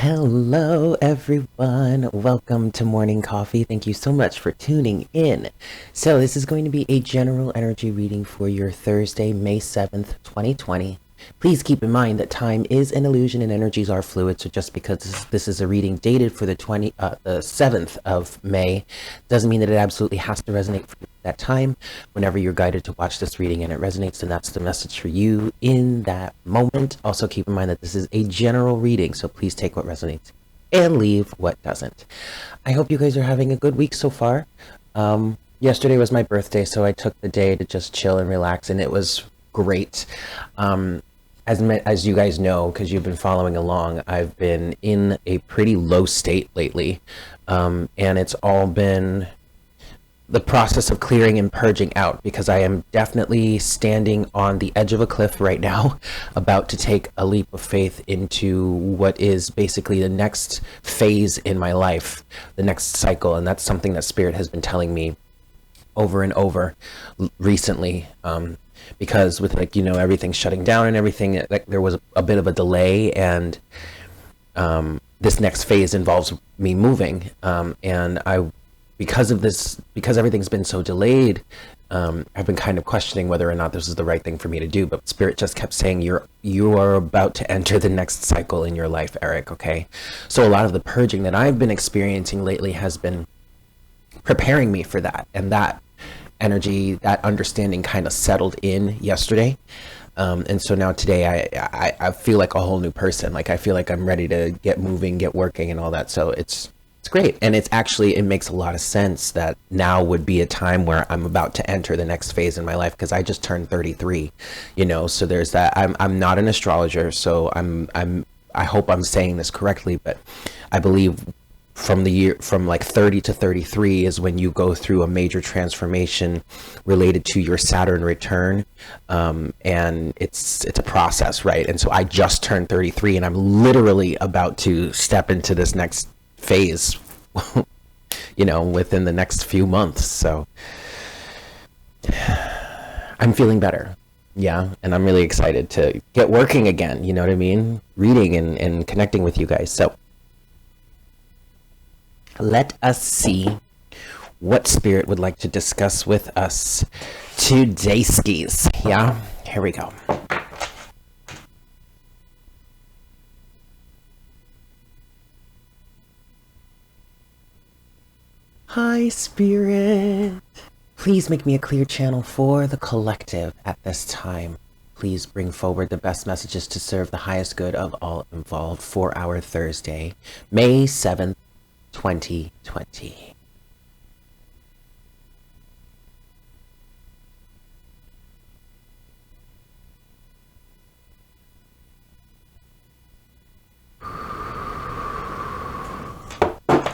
Hello, everyone. Welcome to Morning Coffee. Thank you so much for tuning in. So, this is going to be a general energy reading for your Thursday, May 7th, 2020. Please keep in mind that time is an illusion and energies are fluid. So, just because this is a reading dated for the 7th of May doesn't mean that it absolutely has to resonate for you at that time. Whenever you're guided to watch this reading and it resonates, then that's the message for you in that moment. Also, keep in mind that this is a general reading, so please take what resonates and leave what doesn't. I hope you guys are having a good week so far. Yesterday was my birthday, so I took the day to just chill and relax, and it was great. As you guys know, because you've been following along, I've been in a pretty low state lately, and it's all been the process of clearing and purging out, because I am definitely standing on the edge of a cliff right now, about to take a leap of faith into what is basically the next phase in my life, the next cycle, and that's something that Spirit has been telling me over and over recently. Because with everything shutting down and everything, there was a bit of a delay, and this next phase involves me moving, and because everything's been so delayed, I've been kind of questioning whether or not this is the right thing for me to do. But Spirit just kept saying, you are about to enter the next cycle in your life, Eric. Okay, so a lot of the purging that I've been experiencing lately has been preparing me for that, and that energy, that understanding kind of settled in yesterday, and so now today I feel like a whole new person. Like, I feel like I'm ready to get moving, get working, and all that. So it's great, and it makes a lot of sense that now would be a time where I'm about to enter the next phase in my life, because I just turned 33, so there's that. I'm not an astrologer, so I hope I'm saying this correctly, but I believe from like 30 to 33 is when you go through a major transformation related to your Saturn return, and it's a process, right? And so I just turned 33, and I'm literally about to step into this next phase within the next few months. So I'm feeling better, and I'm really excited to get working again, you know what I mean, reading and connecting with you guys. So let us see what Spirit would like to discuss with us today, skis. Yeah, here we go. Hi, Spirit. Please make me a clear channel for the collective at this time. Please bring forward the best messages to serve the highest good of all involved for our Thursday, May 7th, 2020.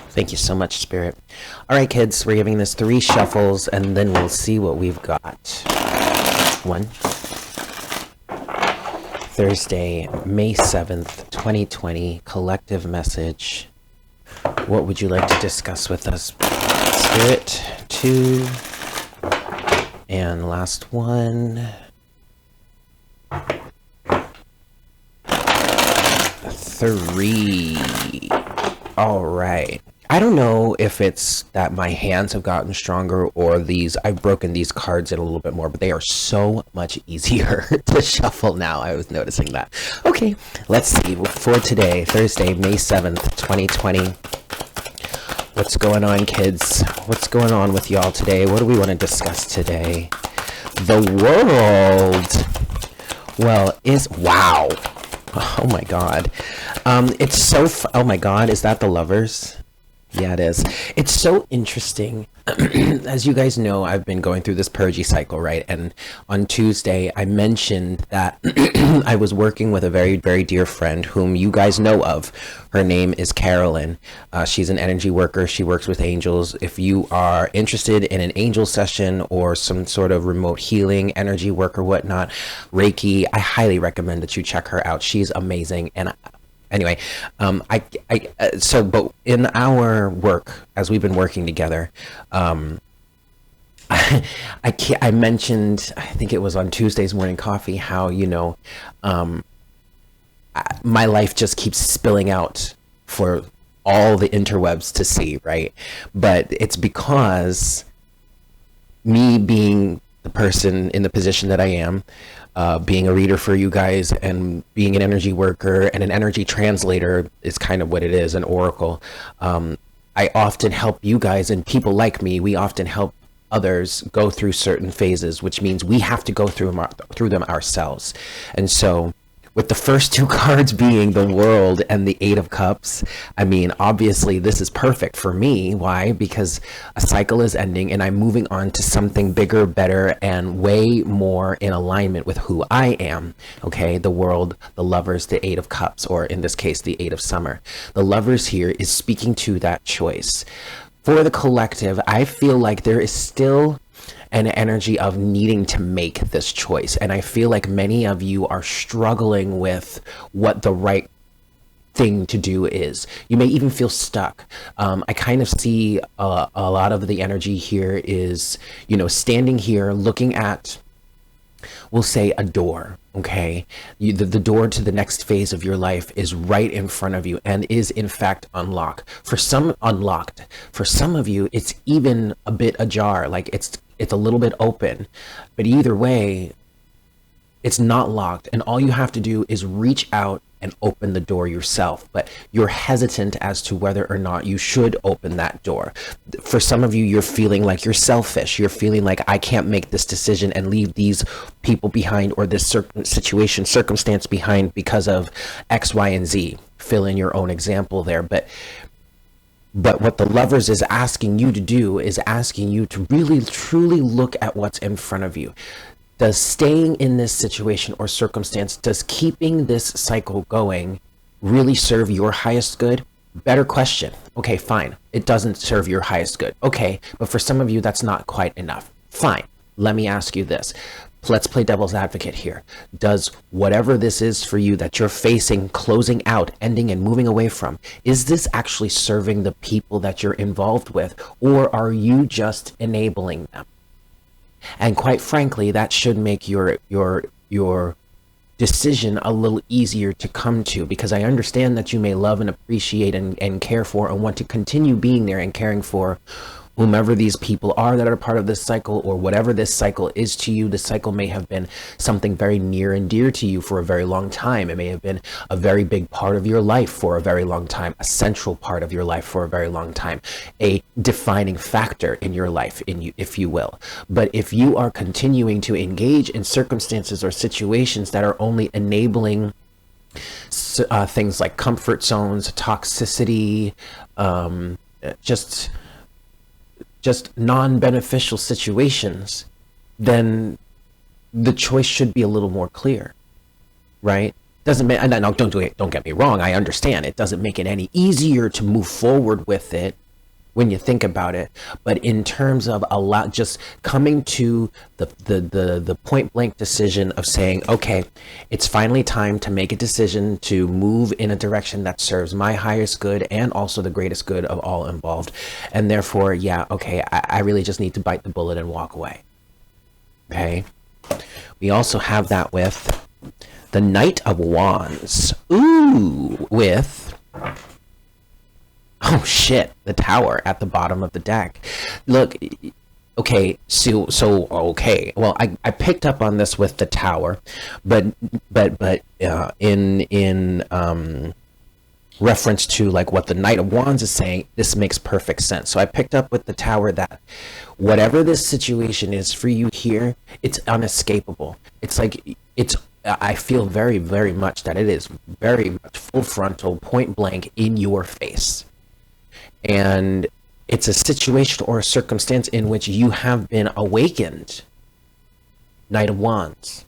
Thank you so much, Spirit. All right, kids, we're giving this 3 shuffles, and then we'll see what we've got. 1. Thursday, May 7th, 2020, collective message. What would you like to discuss with us, Spirit? 2. And last one. 3. All right. I don't know if it's that my hands have gotten stronger or I've broken these cards in a little bit more, but they are so much easier to shuffle now. I was noticing that. Okay, let's see. For today, Thursday, May 7th, 2020. What's going on, kids? What's going on with y'all today? What do we want to discuss today? The world. Well, wow. Oh my God. It's so, oh my God, is that the Lovers? Yeah, it is. It's so interesting. As you guys know, I've been going through this purgy cycle, right? And on Tuesday, I mentioned that I was working with a very, very dear friend whom you guys know of. Her name is Carolyn. She's an energy worker. She works with angels. If you are interested in an angel session or some sort of remote healing, energy work or whatnot, Reiki, I highly recommend that you check her out. She's amazing. And anyway, but in our work, as we've been working together, I mentioned, I think it was on Tuesday's morning coffee, how, my life just keeps spilling out for all the interwebs to see, right? But it's because me being the person in the position that I am, being a reader for you guys and being an energy worker and an energy translator is kind of what it is, an oracle. I often help you guys, and people like me, we often help others go through certain phases, which means we have to go through them ourselves. And so with the first two cards being the World and the Eight of Cups, I mean, obviously this is perfect for me. Why? Because a cycle is ending and I'm moving on to something bigger, better, and way more in alignment with who I am. Okay, the World, the Lovers, the Eight of Cups, or in this case, the Eight of Summer. The Lovers here is speaking to that choice. For the collective, I feel like there is still an energy of needing to make this choice. And I feel like many of you are struggling with what the right thing to do is. You may even feel stuck. I kind of see a lot of the energy here is, you know, standing here looking at, we'll say, a door. Okay, the door to the next phase of your life is right in front of you and is in fact unlocked. For some of you, it's even a bit ajar, like it's a little bit open, but either way, it's not locked, and all you have to do is reach out and open the door yourself. But you're hesitant as to whether or not you should open that door. For some of you, you're feeling like you're selfish. You're feeling like, I can't make this decision and leave these people behind, or this circumstance behind because of X, Y, and Z. Fill in your own example there. But what the Lovers is asking you to do is asking you to really, truly look at what's in front of you. Does staying in this situation or circumstance, does keeping this cycle going really serve your highest good? Better question. Okay, fine. It doesn't serve your highest good. Okay, but for some of you, that's not quite enough. Fine. Let me ask you this. Let's play devil's advocate here. Does whatever this is for you that you're facing, closing out, ending, and moving away from, is this actually serving the people that you're involved with, or are you just enabling them? And quite frankly, that should make your decision a little easier to come to, because I understand that you may love and appreciate and care for and want to continue being there and caring for whomever these people are that are part of this cycle, or whatever this cycle is to you. The cycle may have been something very near and dear to you for a very long time. It may have been a very big part of your life for a very long time, a central part of your life for a very long time, a defining factor in your life, if you will. But if you are continuing to engage in circumstances or situations that are only enabling things like comfort zones, toxicity, just non-beneficial situations, then the choice should be a little more clear, right? Doesn't make, and no, don't get me wrong, I understand it doesn't make it any easier to move forward with it when you think about it, but in terms of just coming to the point blank decision of saying, okay, it's finally time to make a decision to move in a direction that serves my highest good and also the greatest good of all involved, and therefore, yeah, okay, I really just need to bite the bullet and walk away. Okay, we also have that with the Knight of Wands. Ooh, with, oh shit, the Tower at the bottom of the deck. Look, okay, so okay. Well, I picked up on this with the Tower, but in reference to like what the Knight of Wands is saying, this makes perfect sense. So I picked up with the Tower that whatever this situation is for you here, it's unescapable. It's like, I feel very, very much that it is very much full frontal, point blank in your face. And it's a situation or a circumstance in which you have been awakened. Knight of Wands.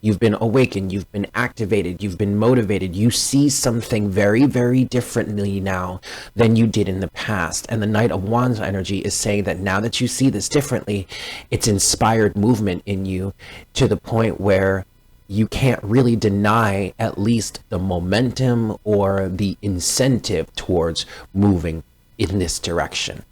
You've been awakened, you've been activated, you've been motivated. You see something very, very differently now than you did in the past. And the Knight of Wands energy is saying that now that you see this differently, it's inspired movement in you to the point where you can't really deny at least the momentum or the incentive towards moving in this direction.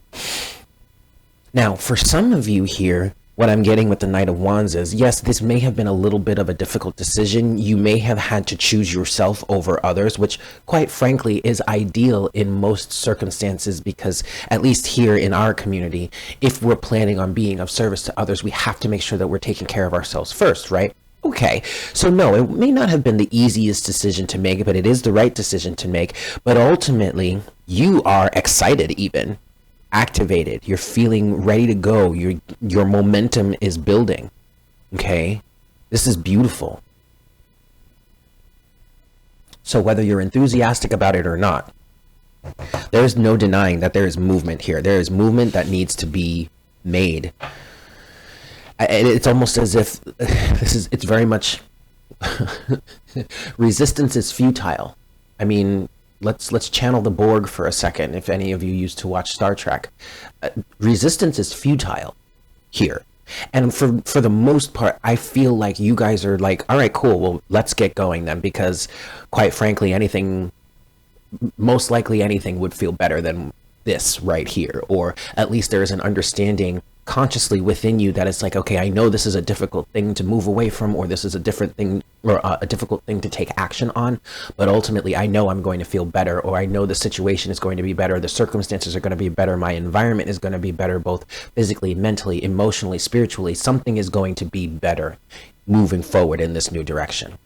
Now, for some of you here, what I'm getting with the Knight of Wands is, yes, this may have been a little bit of a difficult decision. You may have had to choose yourself over others, which quite frankly is ideal in most circumstances, because at least here in our community, if we're planning on being of service to others, we have to make sure that we're taking care of ourselves first, right? Okay, so no, it may not have been the easiest decision to make, but it is the right decision to make. But ultimately, you are excited, even activated. You're feeling ready to go. Your momentum is building. Okay, this is beautiful. So whether you're enthusiastic about it or not, there's no denying that there is movement here. There is movement that needs to be made. It's almost as if it's very much resistance is futile. I mean, let's channel the Borg for a second. If any of you used to watch Star Trek, resistance is futile here. And for the most part, I feel like you guys are like, all right, cool, well, let's get going then, because quite frankly, most likely anything would feel better than this right here. Or at least there is an understanding consciously within you that it's like, okay, I know this is a difficult thing to move away from, or this is a different thing, or a difficult thing to take action on, but ultimately I know I'm going to feel better, or I know the situation is going to be better, the circumstances are going to be better, my environment is going to be better, both physically, mentally, emotionally, spiritually. Something is going to be better moving forward in this new direction.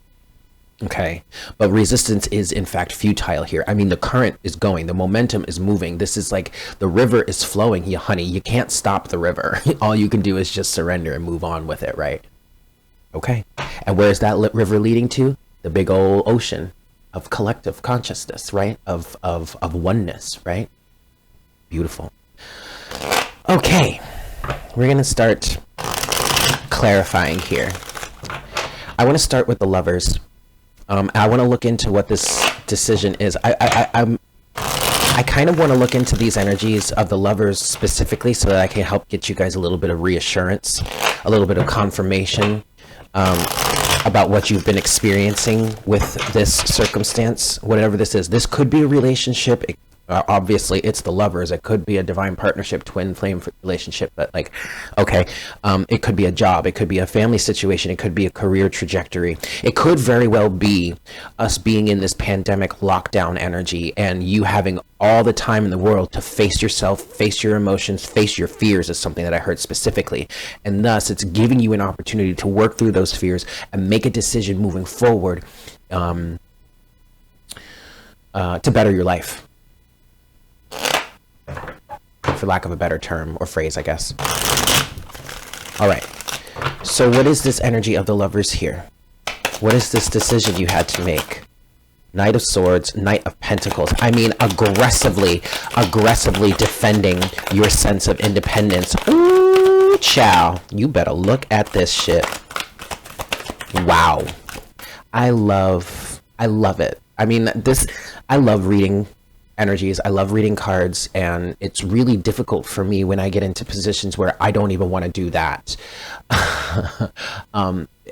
Okay, but resistance is in fact futile here. I mean, the current is going, the momentum is moving. This is like the river is flowing, honey. You can't stop the river. All you can do is just surrender and move on with it, right? Okay, and where's that river leading to? The big old ocean of collective consciousness, right? Of oneness, right? Beautiful. Okay, we're gonna start clarifying here. I want to start with the Lovers. I want to look into what this decision is. I kind of want to look into these energies of the Lovers specifically, so that I can help get you guys a little bit of reassurance, a little bit of confirmation about what you've been experiencing with this circumstance, whatever this is. This could be a relationship. Obviously, it's the Lovers. It could be a divine partnership, twin flame relationship, but like, okay, it could be a job. It could be a family situation. It could be a career trajectory. It could very well be us being in this pandemic lockdown energy, and you having all the time in the world to face yourself, face your emotions, face your fears, is something that I heard specifically. And thus, it's giving you an opportunity to work through those fears and make a decision moving forward to better your life, for lack of a better term or phrase, I guess. All right, so what is this energy of the Lovers here? What is this decision you had to make? Knight of Swords, Knight of Pentacles. I mean, aggressively defending your sense of independence. Ooh, chow. You better look at this shit. Wow. I love it. I mean, I love reading energies. I love reading cards, and it's really difficult for me when I get into positions where I don't even want to do that.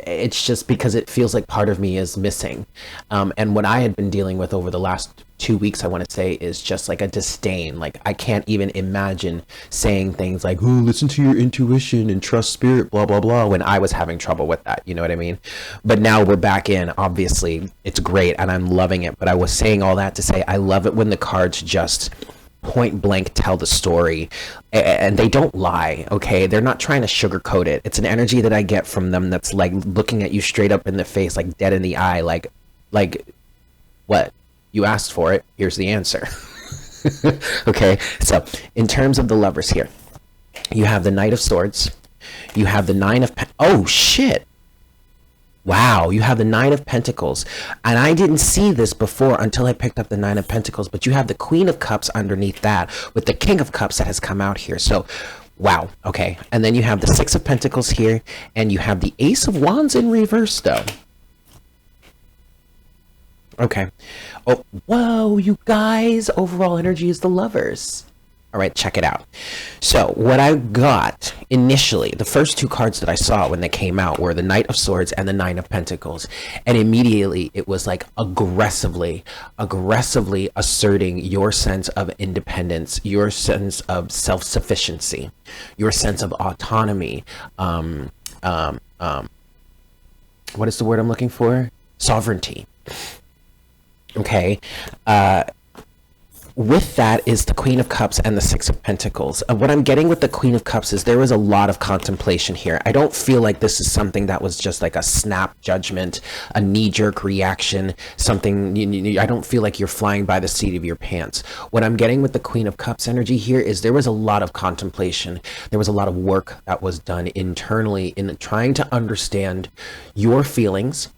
It's just because it feels like part of me is missing. And what I had been dealing with over the last 2 weeks, I want to say, is just like a disdain. Like, I can't even imagine saying things like, oh, listen to your intuition and trust spirit, blah, blah, blah, when I was having trouble with that. You know what I mean? But now we're back in. Obviously, it's great, and I'm loving it. But I was saying all that to say, I love it when the cards just point blank tell the story, and they don't lie. Okay, they're not trying to sugarcoat it. It's an energy that I get from them that's like looking at you straight up in the face, like dead in the eye, like what? You asked for it, here's the answer. Okay, so in terms of the Lovers here, you have the Knight of Swords, you have the Nine of oh shit, wow, you have the Nine of Pentacles. And I didn't see this before until I picked up the Nine of Pentacles, but you have the Queen of Cups underneath that with the King of Cups that has come out here. So wow, okay. And then you have the Six of Pentacles here, and you have the Ace of Wands in reverse though. Okay. Oh, whoa, you guys, overall energy is the Lovers. All right, check it out. So what I got initially, the first two cards that I saw when they came out were the Knight of Swords and the Nine of Pentacles. And immediately it was like aggressively asserting your sense of independence, your sense of self-sufficiency, your sense of autonomy. What is the word I'm looking for? Sovereignty. Okay. With that is the Queen of Cups and the Six of Pentacles. What I'm getting with the Queen of Cups is there was a lot of contemplation here. I don't feel like this is something that was just like a snap judgment, a knee-jerk reaction, something, I don't feel like you're flying by the seat of your pants. What I'm getting with the Queen of Cups energy here is there was a lot of contemplation. There was a lot of work that was done internally in trying to understand your feelings,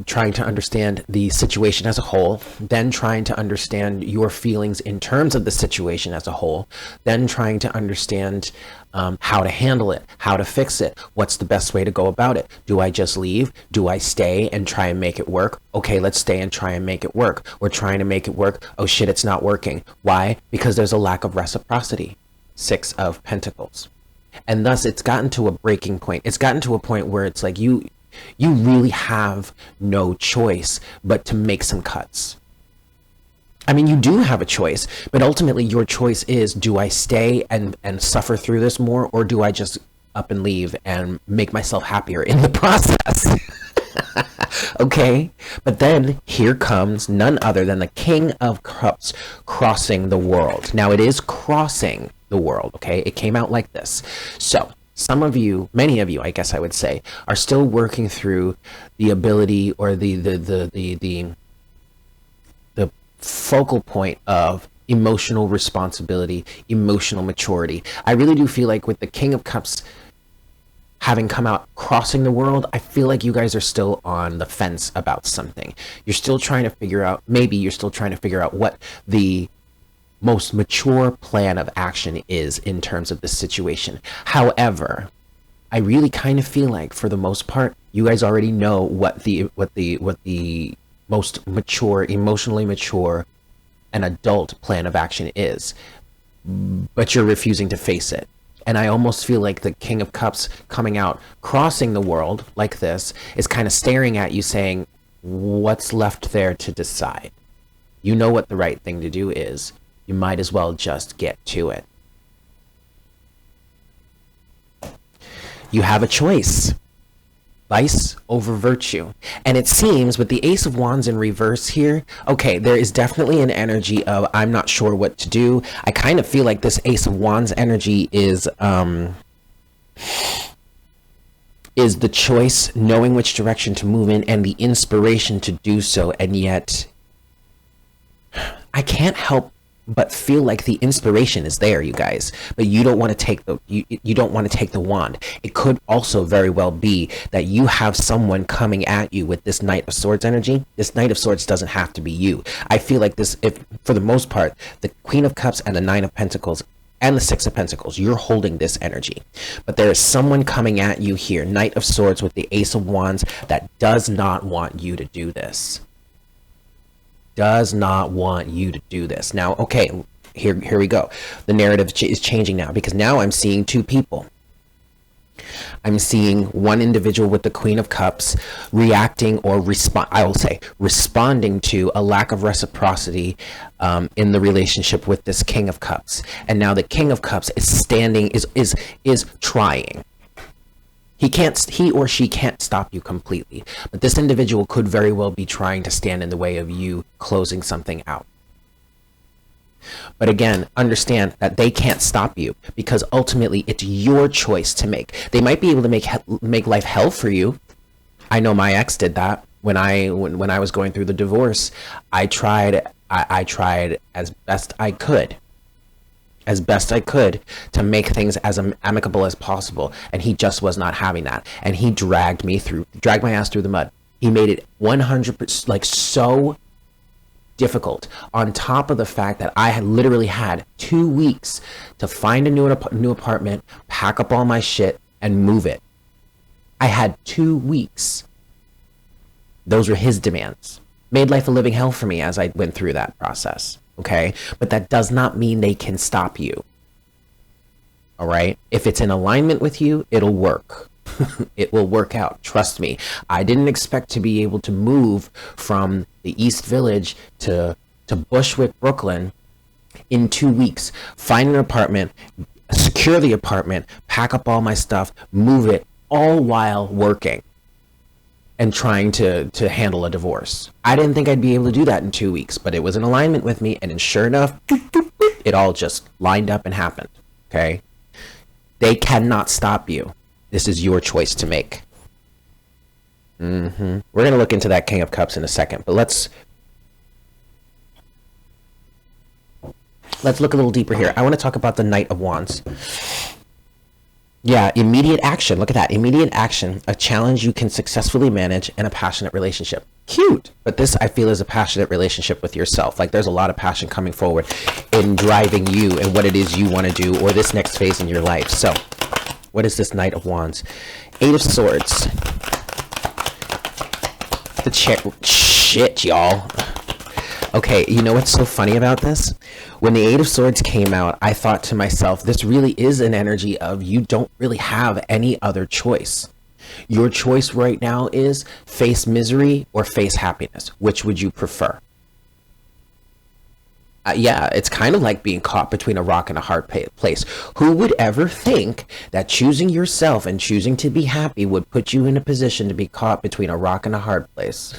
trying to understand the situation as a whole, then trying to understand your feelings in terms of the situation as a whole, then trying to understand how to handle it, how to fix it, what's the best way to go about it. Do I just leave? Do I stay and try and make it work? Okay, let's stay and try and make it work. We're trying to make it work. Oh shit, it's not working. Why? Because there's a lack of reciprocity. Six of Pentacles. And thus it's gotten to a breaking point. It's gotten to a point where it's like you really have no choice but to make some cuts. I mean, you do have a choice, but ultimately your choice is, do I stay and suffer through this more, or do I just up and leave and make myself happier in the process? Okay, but then here comes none other than the King of Cups crossing the world. Now it is crossing the world, okay? It came out like this. So some of you, many of you, I guess I would say, are still working through the ability or the focal point of emotional responsibility, emotional maturity. I really do feel like with the King of Cups having come out crossing the world, I feel like you guys are still on the fence about something. You're still trying to figure out, maybe you're still trying to figure out what the most mature plan of action is in terms of the situation. However, I really kind of feel like for the most part, you guys already know what the most mature, emotionally mature and adult plan of action is, but you're refusing to face it. And I almost feel like the King of Cups coming out, crossing the world like this, is kind of staring at you saying, what's left there to decide? You know what the right thing to do is. You might as well just get to it. You have a choice. Vice over virtue. And it seems with the Ace of Wands in reverse here, okay, there is definitely an energy of I'm not sure what to do. I kind of feel like this Ace of Wands energy is the choice, knowing which direction to move in, and the inspiration to do so. And yet I can't help but feel like the inspiration is there, you guys, but you don't want to take the you don't want to take the wand. It could also very well be that you have someone coming at you with this Knight of Swords energy. This Knight of Swords doesn't have to be you. I feel like this, if for the most part, the Queen of Cups and the Nine of Pentacles and the Six of Pentacles, you're holding this energy, but there is someone coming at you here, Knight of Swords with the Ace of Wands, that does not want you to do this. Does not want you to do this. Now, okay, here we go. The narrative is changing now, because now I'm seeing two people. I'm seeing one individual with the Queen of Cups reacting or responding to a lack of reciprocity in the relationship with this King of Cups. And now the King of Cups is standing, is trying. He or she can't stop you completely, but this individual could very well be trying to stand in the way of you closing something out. But again, understand that they can't stop you, because ultimately it's your choice to make. They might be able to make life hell for you. I know my ex did that when I was going through the divorce. I tried as best I could. To make things as amicable as possible, and he just was not having that, and he dragged my ass through the mud. He made it 100%, like, so difficult, on top of the fact that I had literally had 2 weeks to find a new apartment, pack up all my shit, and move it. I had 2 weeks. Those were his demands. Made life a living hell for me as I went through that process. okay? But that does not mean they can stop you, all right? If it's in alignment with you, it'll work. It will work out, trust me. I didn't expect to be able to move from the East Village to Bushwick, Brooklyn in 2 weeks, find an apartment, secure the apartment, pack up all my stuff, move it, all while working and trying to handle a divorce. I didn't think I'd be able to do that in 2 weeks, but it was in alignment with me, and then sure enough, it all just lined up and happened, okay? They cannot stop you. This is your choice to make. We're going to look into that King of Cups in a second, but let's look a little deeper here. I want to talk about the Knight of Wands. Yeah, immediate action. Look at that. Immediate action. A challenge you can successfully manage in a passionate relationship. Cute. But this, I feel, is a passionate relationship with yourself. Like, there's a lot of passion coming forward in driving you and what it is you want to do, or this next phase in your life. So, what is this Knight of Wands? Eight of Swords. The chair. Shit, y'all. Okay, you know what's so funny about this? When the Eight of Swords came out, I thought to myself, this really is an energy of you don't really have any other choice. Your choice right now is face misery or face happiness. Which would you prefer? Yeah, it's kind of like being caught between a rock and a hard place. Who would ever think that choosing yourself and choosing to be happy would put you in a position to be caught between a rock and a hard place?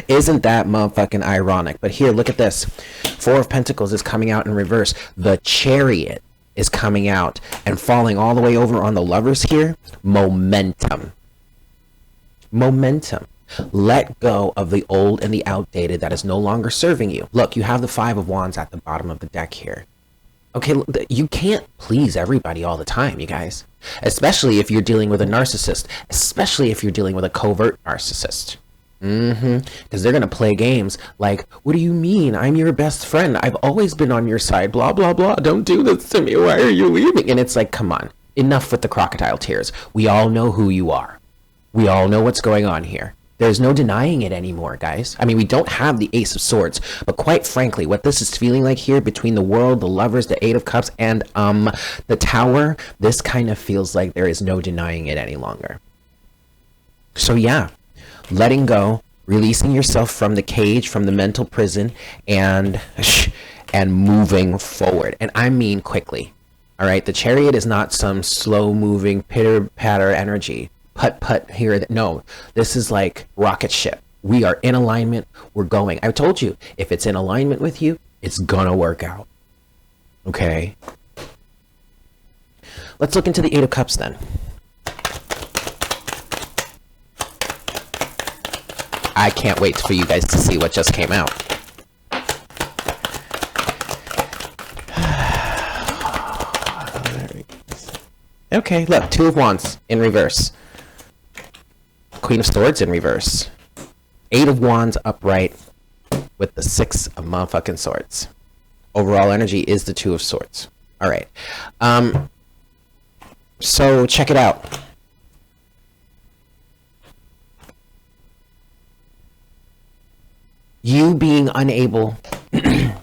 Isn't that motherfucking ironic? But here, look at this. Four of Pentacles is coming out in reverse. The Chariot is coming out and falling all the way over on the Lovers here. Momentum. Momentum. Let go of the old and the outdated that is no longer serving you. Look, you have the Five of Wands at the bottom of the deck here. Okay, you can't please everybody all the time, you guys. Especially if you're dealing with a narcissist. Especially if you're dealing with a covert narcissist. Because they're going to play games like, what do you mean? I'm your best friend. I've always been on your side. Blah, blah, blah. Don't do this to me. Why are you leaving? And it's like, come on. Enough with the crocodile tears. We all know who you are. We all know what's going on here. There's no denying it anymore, guys. I mean, we don't have the Ace of Swords, but quite frankly, what this is feeling like here between the World, the Lovers, the Eight of Cups, and the Tower, this kind of feels like there is no denying it any longer. So yeah, letting go, releasing yourself from the cage, from the mental prison, and moving forward. And I mean quickly. All right, the Chariot is not some slow-moving pitter-patter energy. Put here. No, this is like rocket ship. We are in alignment. We're going. I told you, if it's in alignment with you, it's gonna work out. Okay. Let's look into the Eight of Cups then. I can't wait for you guys to see what just came out. Okay, look, Two of Wands in reverse. Queen of Swords in reverse. Eight of Wands upright with the Six of motherfucking Swords. Overall energy is the Two of Swords. All right. So check it out. You being unable to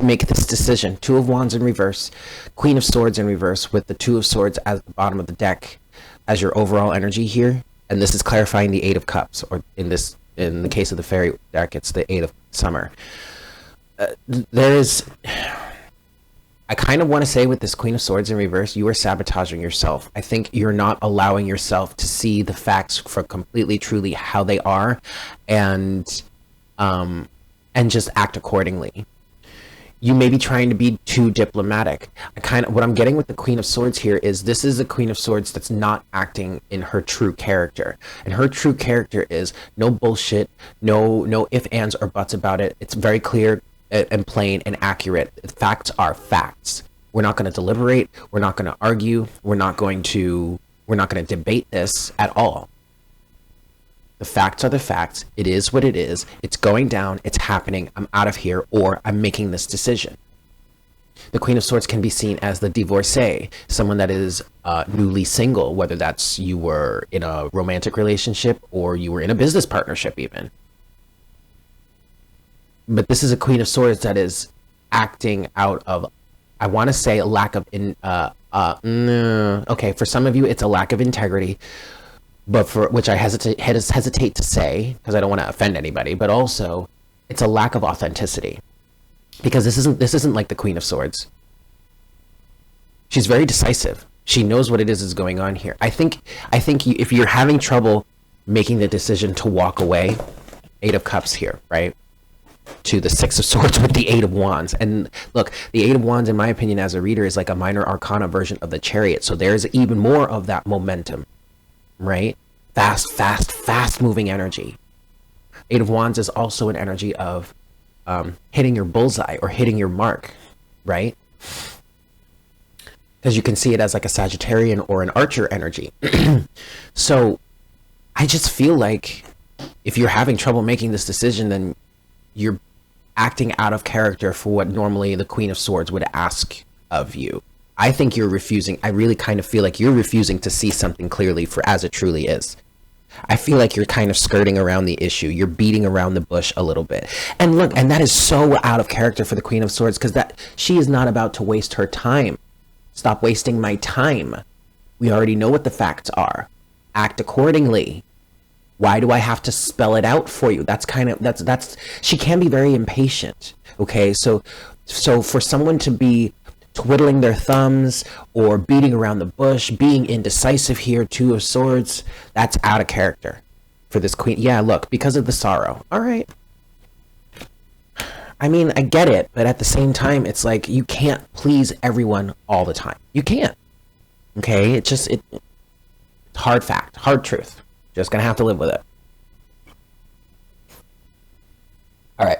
make this decision. Two of Wands in reverse. Queen of Swords in reverse with the Two of Swords at the bottom of the deck as your overall energy here. And this is clarifying the Eight of Cups, or in the case of the Fairy deck, it's the Eight of Summer. I kind of want to say with this Queen of Swords in reverse, you are sabotaging yourself. I think you're not allowing yourself to see the facts for completely, truly how they are, and just act accordingly. You may be trying to be too diplomatic. What I'm getting with the Queen of Swords here is this is a Queen of Swords that's not acting in her true character. And her true character is no bullshit, no ifs, ands, or buts about it. It's very clear and plain and accurate. Facts are facts. We're not going to deliberate. We're not going to argue. We're not going to debate this at all. The facts are the facts. It is what it is. It's going down. It's happening. I'm out of here, or I'm making this decision. The Queen of Swords can be seen as the divorcee, someone that is newly single, whether that's you were in a romantic relationship or you were in a business partnership even. But this is a Queen of Swords that is acting out of, I want to say, a lack of okay, for some of you it's a lack of integrity, but for which I hesitate to say because I don't want to offend anybody, but also it's a lack of authenticity, because this isn't like the Queen of Swords. She's very decisive. She knows what it is going on here. I think if you're having trouble making the decision to walk away, Eight of Cups here, right? To the Six of Swords with the Eight of Wands. And look, the Eight of Wands, in my opinion, as a reader, is like a minor arcana version of the Chariot. So there's even more of that momentum, right? Fast moving energy. Eight of Wands is also an energy of hitting your bullseye or hitting your mark, right? Because you can see it as like a Sagittarian or an Archer energy. So I just feel like if you're having trouble making this decision, then you're acting out of character for what normally the Queen of Swords would ask of you. I think you're refusing. I really kind of feel like you're refusing to see something clearly for as it truly is. I feel like you're kind of skirting around the issue. You're beating around the bush a little bit. And look, and that is so out of character for the Queen of Swords, because that she is not about to waste her time. Stop wasting my time. We already know what the facts are. Act accordingly. Why do I have to spell it out for you? That's she can be very impatient. Okay, so for someone to be twiddling their thumbs or beating around the bush, being indecisive here, Two of Swords, that's out of character for this queen. Yeah, look, because of the sorrow. All right. I mean, I get it, but at the same time, it's like you can't please everyone all the time. You can't. Okay, it's hard fact, hard truth. Just gonna have to live with it. All right.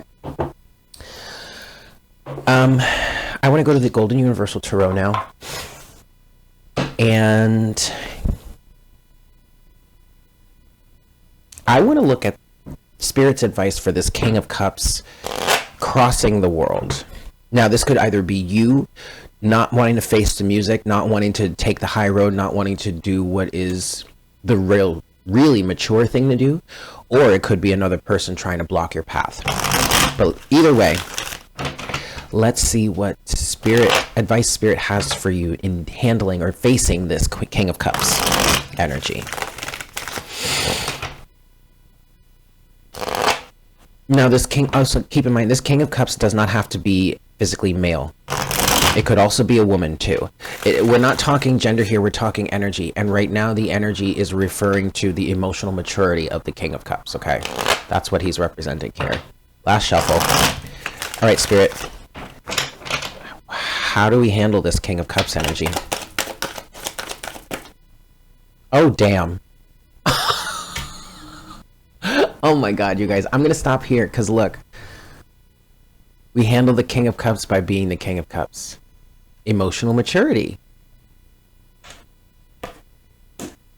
I want to go to the Golden Universal Tarot now. And I want to look at Spirit's advice for this King of Cups crossing the world. Now, this could either be you not wanting to face the music, not wanting to take the high road, not wanting to do what is the really mature thing to do, or it could be another person trying to block your path. But either way, let's see what advice Spirit has for you in handling or facing this King of Cups energy. Now, this king, also keep in mind, this King of Cups does not have to be physically male. It could also be a woman too. We're not talking gender here, we're talking energy. And right now the energy is referring to the emotional maturity of the King of Cups, okay? That's what he's representing here. Last shuffle. All right, Spirit. How do we handle this King of Cups energy? Oh, damn. Oh my God, you guys. I'm going to stop here because look. We handle the King of Cups by being the King of Cups. Emotional maturity.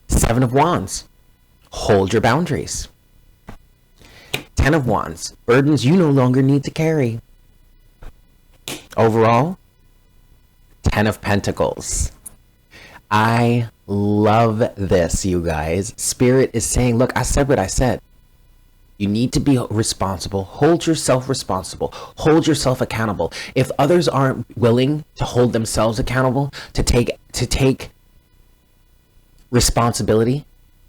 Seven of Wands. Hold your boundaries. Ten of Wands. Burdens you no longer need to carry. Overall, Ten of Pentacles. I love this, you guys. Spirit is saying, look, I said what I said. You need to be responsible. Hold yourself responsible. Hold yourself accountable. If others aren't willing to hold themselves accountable, to take responsibility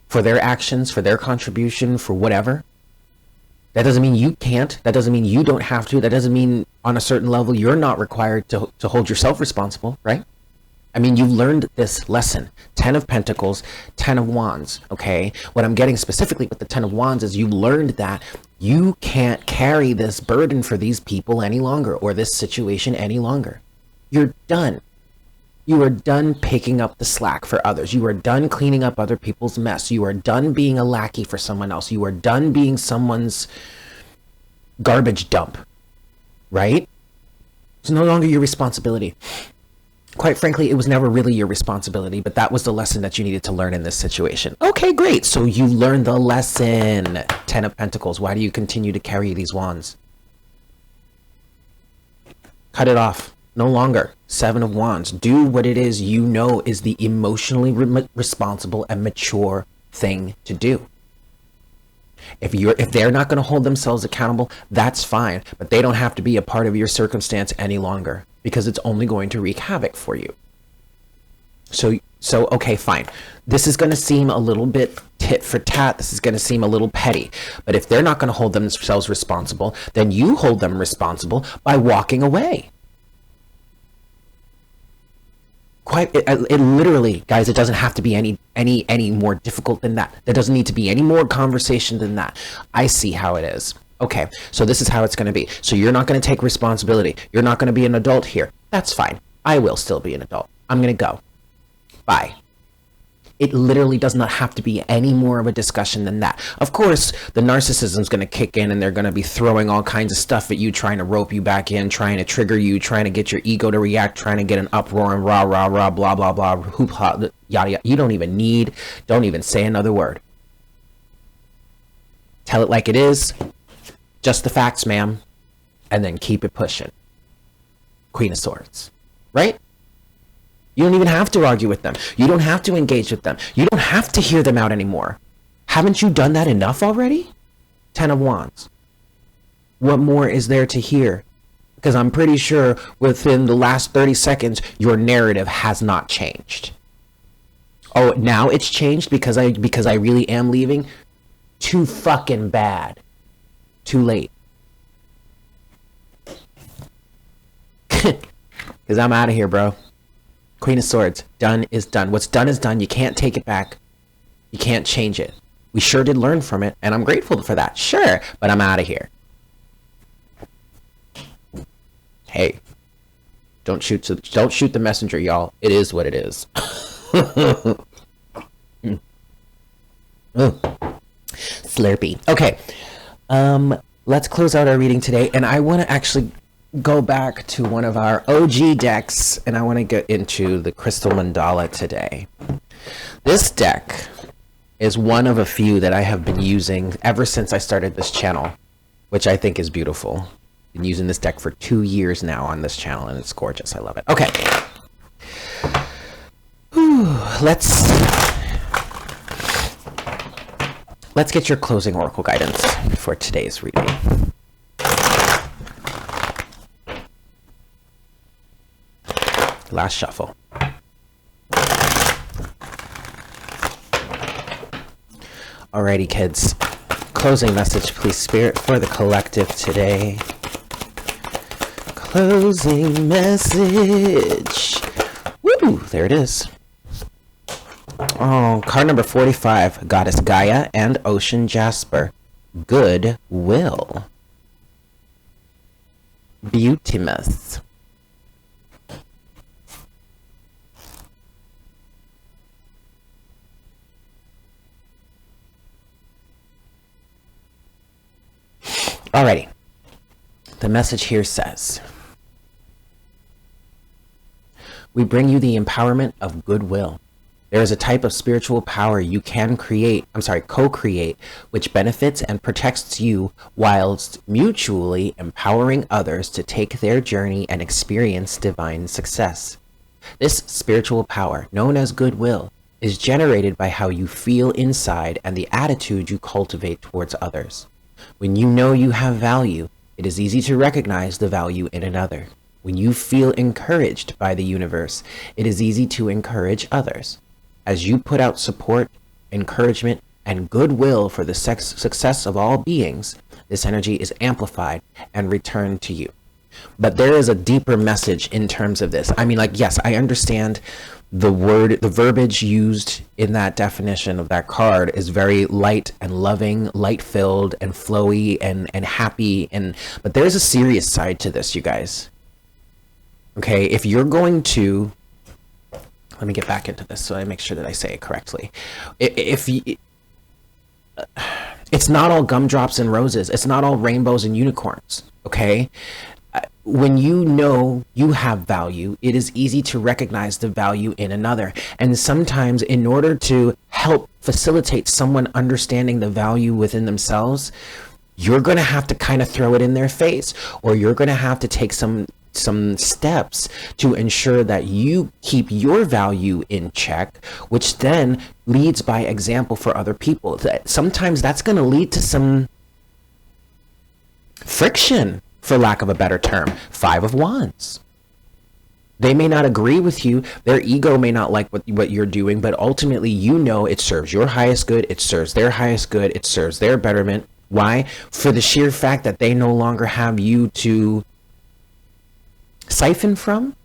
for their actions, for their contribution, for whatever, that doesn't mean you can't. That doesn't mean you don't have to. That doesn't mean on a certain level you're not required to hold yourself responsible, right? I mean, you learned this lesson. Ten of Pentacles, Ten of Wands, okay? What I'm getting specifically with the Ten of Wands is you learned that you can't carry this burden for these people any longer, or this situation any longer. You're done. You are done picking up the slack for others. You are done cleaning up other people's mess. You are done being a lackey for someone else. You are done being someone's garbage dump, right? It's no longer your responsibility. Quite frankly, it was never really your responsibility, but that was the lesson that you needed to learn in this situation. Okay, great. So you learned the lesson. Ten of Pentacles. Why do you continue to carry these wands? Cut it off. No longer. Seven of Wands. Do what it is you know is the emotionally responsible and mature thing to do. If they're not going to hold themselves accountable, that's fine, but they don't have to be a part of your circumstance any longer, because it's only going to wreak havoc for you. So okay, fine. This is going to seem a little bit tit for tat. This is going to seem a little petty. But if they're not going to hold themselves responsible, then you hold them responsible by walking away. It literally, guys, it doesn't have to be any more difficult than that. There doesn't need to be any more conversation than that. I see how it is. Okay, so this is how it's going to be. So you're not going to take responsibility. You're not going to be an adult here. That's fine. I will still be an adult. I'm going to go. Bye. It literally does not have to be any more of a discussion than that. Of course, the narcissism is going to kick in, and they're going to be throwing all kinds of stuff at you, trying to rope you back in, trying to trigger you, trying to get your ego to react, trying to get an uproar and rah, rah, rah, blah, blah, blah, hoop, ha, yada, yada. You don't even say another word. Tell it like it is. Just the facts, ma'am. And then keep it pushing. Queen of Swords. Right? You don't even have to argue with them. You don't have to engage with them. You don't have to hear them out anymore. Haven't you done that enough already? 10 of Wands. What more is there to hear? Because I'm pretty sure within the last 30 seconds, your narrative has not changed. Oh, now it's changed because I really am leaving? Too fucking bad. Too late. Because I'm out of here, bro. Queen of Swords, done is done. What's done is done. You can't take it back. You can't change it. We sure did learn from it, and I'm grateful for that. Sure, but I'm out of here. Hey, don't shoot the messenger, y'all. It is what it is. Slurpee. Okay. Let's close out our reading today, and I want to actually go back to one of our OG decks, and I want to get into the Crystal Mandala today. This deck is one of a few that I have been using ever since I started this channel, which I think is beautiful. Been using this deck for 2 years now on this channel, and it's gorgeous. I love it. Okay. Whew, let's get your closing oracle guidance for today's reading. Last shuffle. Alrighty, kids. Closing message, please, Spirit, for the collective today. Closing message. Woo! There it is. Oh, card number 45. Goddess Gaia and Ocean Jasper. Goodwill. Beautimus. Alrighty, the message here says, we bring you the empowerment of goodwill. There is a type of spiritual power you can co-create, which benefits and protects you whilst mutually empowering others to take their journey and experience divine success. This spiritual power, known as goodwill, is generated by how you feel inside and the attitude you cultivate towards others. When you know you have value, it is easy to recognize the value in another. When you feel encouraged by the universe, it is easy to encourage others. As you put out support, encouragement, and goodwill for the success of all beings, this energy is amplified and returned to you. But there is a deeper message in terms of this. I mean, like, yes, I understand the verbiage used in that definition of that card is very light and loving, light-filled and flowy and happy, but there's a serious side to this, you guys. Okay, if you're going to, let me get back into this so I make sure that I say it correctly. It's not all gumdrops and roses. It's not all rainbows and unicorns, okay? When you know you have value, it is easy to recognize the value in another. And sometimes in order to help facilitate someone understanding the value within themselves, you're going to have to kind of throw it in their face, or you're going to have to take some some steps to ensure that you keep your value in check, which then leads by example for other people. Sometimes that's going to lead to some friction, for lack of a better term. 5 of Wands. They may not agree with you. Their ego may not like what you're doing, but ultimately, you know, it serves your highest good. It serves their highest good. It serves their betterment. Why? For the sheer fact that they no longer have you to siphon from.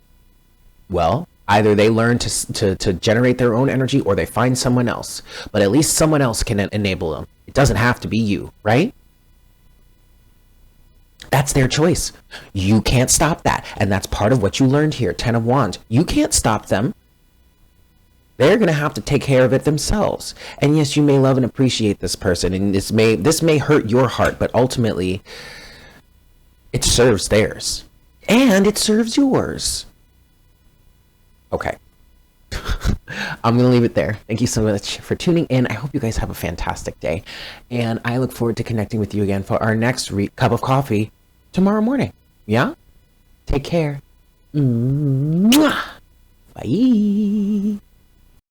Well, either they learn to generate their own energy, or they find someone else. But at least someone else can enable them. It doesn't have to be you, right? That's their choice. You can't stop that. And that's part of what you learned here. 10 of Wands. You can't stop them. They're going to have to take care of it themselves. And yes, you may love and appreciate this person. And this may hurt your heart. But ultimately, it serves theirs. And it serves yours. Okay. I'm going to leave it there. Thank you so much for tuning in. I hope you guys have a fantastic day. And I look forward to connecting with you again for our next cup of coffee tomorrow morning. Yeah? Take care. Mwah! Bye.